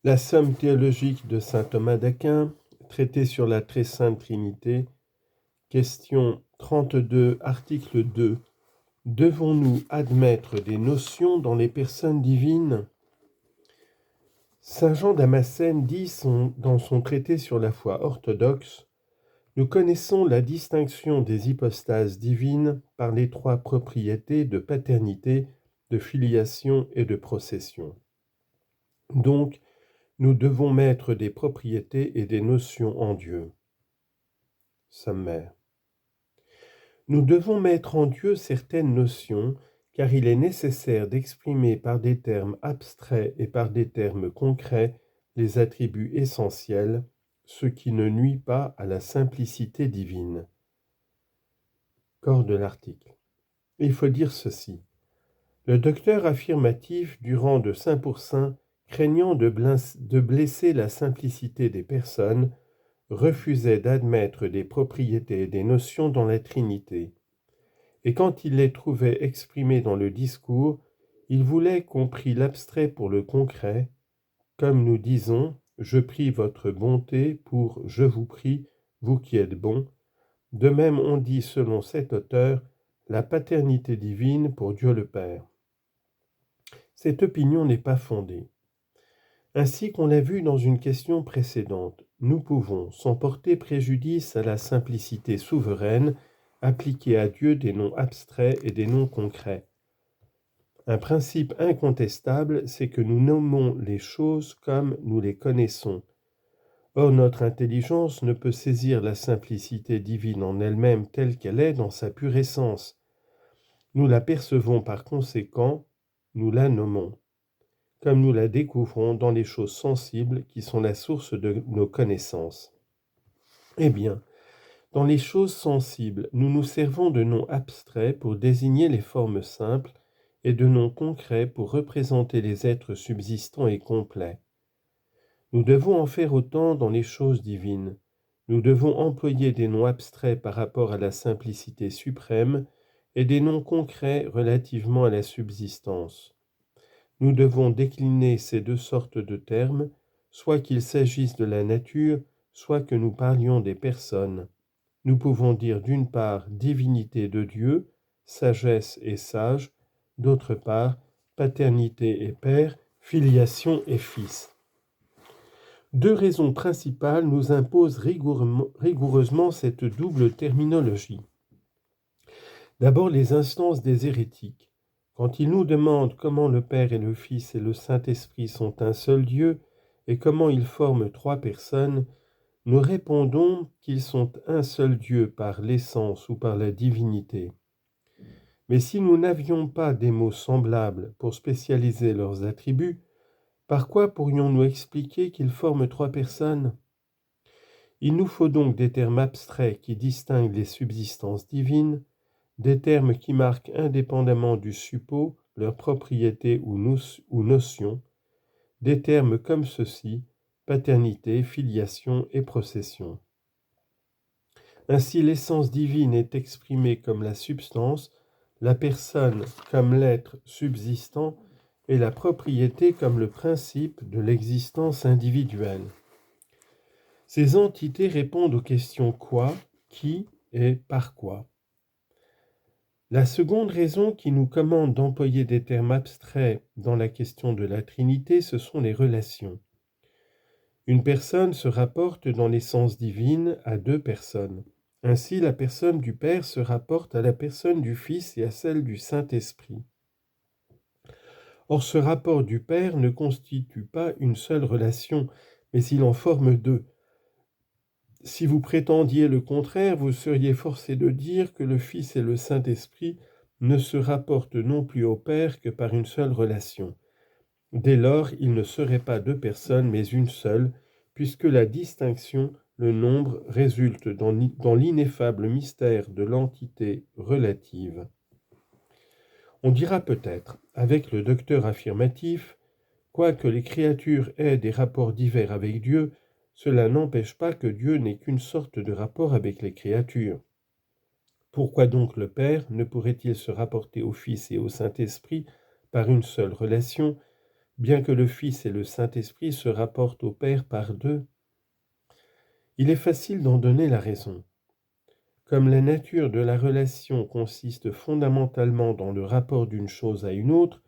La Somme théologique de saint Thomas d'Aquin, traité sur la très sainte Trinité, question 32, article 2. Devons-nous admettre des notions dans les personnes divines ? Saint Jean Damascène dit dans son traité sur la foi orthodoxe: nous connaissons la distinction des hypostases divines par les trois propriétés de paternité, de filiation et de procession. Donc, nous devons mettre des propriétés et des notions en Dieu. Sommaire. Nous devons mettre en Dieu certaines notions, car il est nécessaire d'exprimer par des termes abstraits et par des termes concrets les attributs essentiels, ce qui ne nuit pas à la simplicité divine. Corps de l'article. Il faut dire ceci. Le docteur affirmatif du rang de saint pour saint, craignant de blesser la simplicité des personnes, refusait d'admettre des propriétés et des notions dans la Trinité. Et quand il les trouvait exprimées dans le discours, il voulait qu'on prît l'abstrait pour le concret, comme nous disons « je prie votre bonté » pour « je vous prie, vous qui êtes bon ». De même on dit selon cet auteur la paternité divine pour Dieu le Père. Cette opinion n'est pas fondée. Ainsi qu'on l'a vu dans une question précédente, nous pouvons, sans porter préjudice à la simplicité souveraine, appliquer à Dieu des noms abstraits et des noms concrets. Un principe incontestable, c'est que nous nommons les choses comme nous les connaissons. Or, notre intelligence ne peut saisir la simplicité divine en elle-même telle qu'elle est dans sa pure essence. Nous la percevons par conséquent, nous la nommons, comme nous la découvrons dans les choses sensibles qui sont la source de nos connaissances. Eh bien, dans les choses sensibles, nous nous servons de noms abstraits pour désigner les formes simples et de noms concrets pour représenter les êtres subsistants et complets. Nous devons en faire autant dans les choses divines. Nous devons employer des noms abstraits par rapport à la simplicité suprême et des noms concrets relativement à la subsistance. Nous devons décliner ces deux sortes de termes, soit qu'il s'agisse de la nature, soit que nous parlions des personnes. Nous pouvons dire d'une part divinité de Dieu, sagesse et sage, d'autre part paternité et père, filiation et fils. Deux raisons principales nous imposent rigoureusement cette double terminologie. D'abord, les instances des hérétiques. Quand ils nous demandent comment le Père et le Fils et le Saint-Esprit sont un seul Dieu et comment ils forment trois personnes, nous répondons qu'ils sont un seul Dieu par l'essence ou par la divinité. Mais si nous n'avions pas des mots semblables pour spécialiser leurs attributs, par quoi pourrions-nous expliquer qu'ils forment trois personnes ? Il nous faut donc des termes abstraits qui distinguent les subsistances divines, des termes qui marquent indépendamment du suppôt leur propriété ou notion, des termes comme ceci, paternité, filiation et procession. Ainsi l'essence divine est exprimée comme la substance, la personne comme l'être subsistant et la propriété comme le principe de l'existence individuelle. Ces entités répondent aux questions quoi, qui et par quoi. La seconde raison qui nous commande d'employer des termes abstraits dans la question de la Trinité, ce sont les relations. Une personne se rapporte dans l'essence divine à deux personnes. Ainsi, la personne du Père se rapporte à la personne du Fils et à celle du Saint-Esprit. Or, ce rapport du Père ne constitue pas une seule relation, mais il en forme deux. Si vous prétendiez le contraire, vous seriez forcé de dire que le Fils et le Saint-Esprit ne se rapportent non plus au Père que par une seule relation. Dès lors, il ne serait pas deux personnes, mais une seule, puisque la distinction, le nombre, résulte dans l'ineffable mystère de l'entité relative. On dira peut-être, avec le docteur affirmatif, quoique les créatures aient des rapports divers avec Dieu, cela n'empêche pas que Dieu n'ait qu'une sorte de rapport avec les créatures. Pourquoi donc le Père ne pourrait-il se rapporter au Fils et au Saint-Esprit par une seule relation, bien que le Fils et le Saint-Esprit se rapportent au Père par deux. Il est facile d'en donner la raison. Comme la nature de la relation consiste fondamentalement dans le rapport d'une chose à une autre,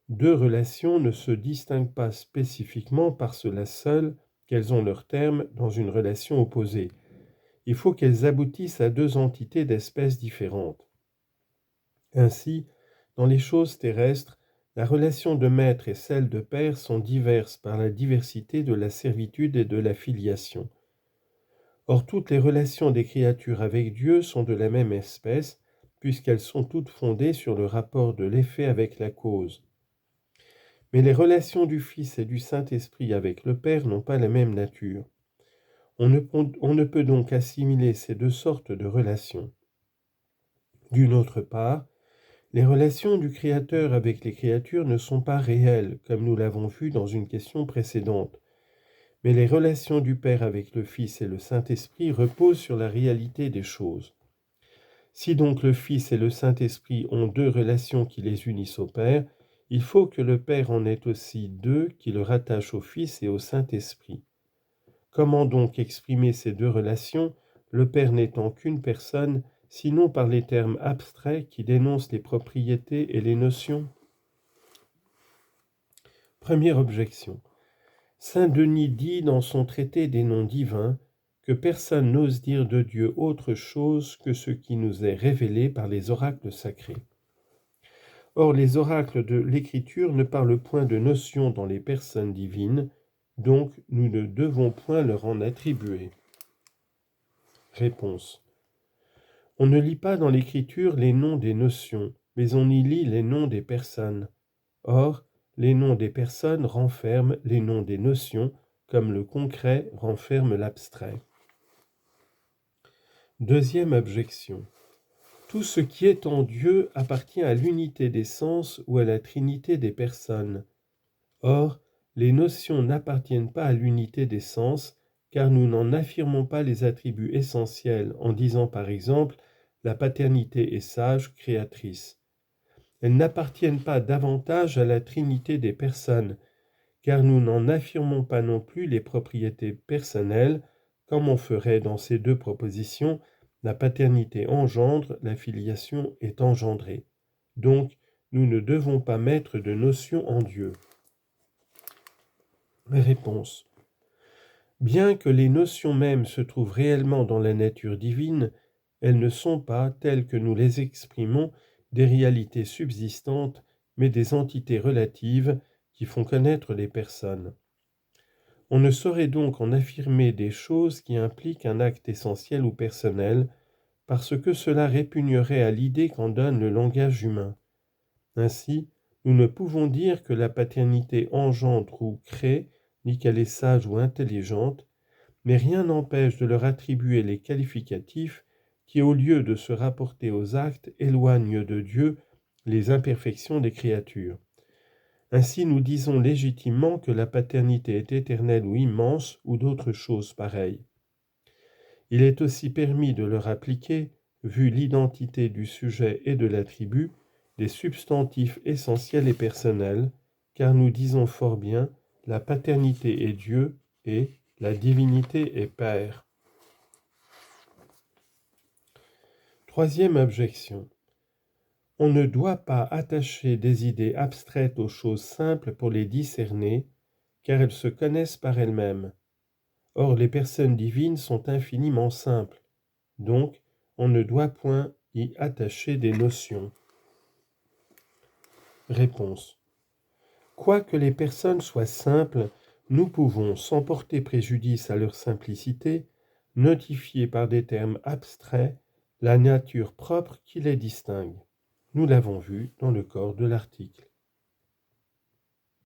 deux relations ne se distinguent pas spécifiquement par cela seul qu'elles ont leur terme dans une relation opposée. Il faut qu'elles aboutissent à deux entités d'espèces différentes. Ainsi, dans les choses terrestres, la relation de maître et celle de père sont diverses par la diversité de la servitude et de la filiation. Or, toutes les relations des créatures avec Dieu sont de la même espèce, puisqu'elles sont toutes fondées sur le rapport de l'effet avec la cause. Mais les relations du Fils et du Saint-Esprit avec le Père n'ont pas la même nature. On ne peut donc assimiler ces deux sortes de relations. D'une autre part, les relations du Créateur avec les créatures ne sont pas réelles, comme nous l'avons vu dans une question précédente. Mais les relations du Père avec le Fils et le Saint-Esprit reposent sur la réalité des choses. Si donc le Fils et le Saint-Esprit ont deux relations qui les unissent au Père, il faut que le Père en ait aussi deux qui le rattachent au Fils et au Saint-Esprit. Comment donc exprimer ces deux relations, le Père n'étant qu'une personne, sinon par les termes abstraits qui dénoncent les propriétés et les notions? Première objection. Saint Denis dit dans son traité des noms divins que personne n'ose dire de Dieu autre chose que ce qui nous est révélé par les oracles sacrés. Or, les oracles de l'Écriture ne parlent point de notions dans les personnes divines, donc nous ne devons point leur en attribuer. Réponse. On ne lit pas dans l'Écriture les noms des notions, mais on y lit les noms des personnes. Or, les noms des personnes renferment les noms des notions, comme le concret renferme l'abstrait. Deuxième objection. Tout ce qui est en Dieu appartient à l'unité des sens ou à la trinité des personnes. Or, les notions n'appartiennent pas à l'unité des sens, car nous n'en affirmons pas les attributs essentiels en disant par exemple la paternité est sage, créatrice. Elles n'appartiennent pas davantage à la trinité des personnes, car nous n'en affirmons pas non plus les propriétés personnelles, comme on ferait dans ces deux propositions, la paternité engendre, la filiation est engendrée. Donc, nous ne devons pas mettre de notion en Dieu. Réponse. Bien que les notions mêmes se trouvent réellement dans la nature divine, elles ne sont pas, telles que nous les exprimons, des réalités subsistantes, mais des entités relatives qui font connaître les personnes. On ne saurait donc en affirmer des choses qui impliquent un acte essentiel ou personnel, parce que cela répugnerait à l'idée qu'en donne le langage humain. Ainsi, nous ne pouvons dire que la paternité engendre ou crée, ni qu'elle est sage ou intelligente, mais rien n'empêche de leur attribuer les qualificatifs qui, au lieu de se rapporter aux actes, éloignent de Dieu les imperfections des créatures. Ainsi, nous disons légitimement que la paternité est éternelle ou immense, ou d'autres choses pareilles. Il est aussi permis de leur appliquer, vu l'identité du sujet et de l'attribut, des substantifs essentiels et personnels, car nous disons fort bien la paternité est Dieu et la divinité est Père. Troisième objection. On ne doit pas attacher des idées abstraites aux choses simples pour les discerner, car elles se connaissent par elles-mêmes. Or, les personnes divines sont infiniment simples, donc on ne doit point y attacher des notions. Réponse. Quoique les personnes soient simples, nous pouvons, sans porter préjudice à leur simplicité, notifier par des termes abstraits la nature propre qui les distingue. Nous l'avons vu dans le corps de l'article.